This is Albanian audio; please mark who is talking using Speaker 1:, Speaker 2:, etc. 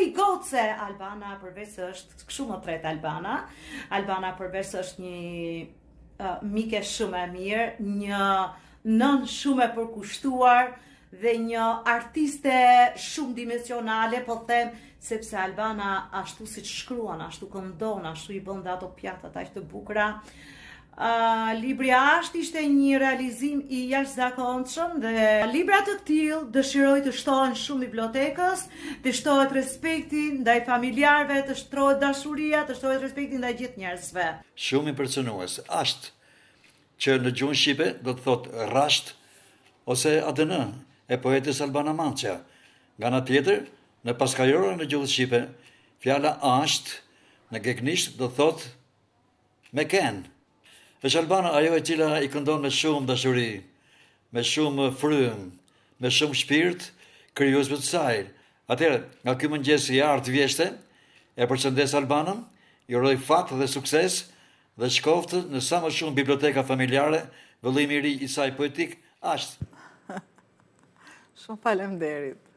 Speaker 1: i goce, Albana përveç se është kështu më tret Albana përveç se është një mike shumë e mirë, një nën shumë e përkushtuar dhe një artiste shumë dimensionale, po them, sepse Albana ashtu si që shkruan, ashtu këndon, ashtu i bën dhe ato pjatat aq të bukura. Libri Ashtë ishte një realizim i jashtëzakonshëm dhe libra të tillë dëshiroj të shtohen shumë bibliotekës, të shtohet respekti ndaj familjarëve, të shtrohet dashuria, të shtohet respekti ndaj gjithë njerëzve.
Speaker 2: Shumë impresionues. Ashtë, që në gjuhën shqipe do të thotë rasht ose ADN e poetës Albana Mançja. Nga ana tjetër, në paskajorën në gjuhën shqipe, fjala ashtë në gegnisht do të thotë me ken. Është Albana ajo e cila i këndon me shumë dashuri, me shumë frym, me shumë shpirt, krijues të saj. Atëherë, nga ky mëngjes i artë vjeshte, e përshëndes Albanën, i uroj fat dhe sukses dhe shkoftë në sa më shumë biblioteka familjare, vëllimi i ri i saj poetik Ashtë.
Speaker 3: Shumë faleminderit.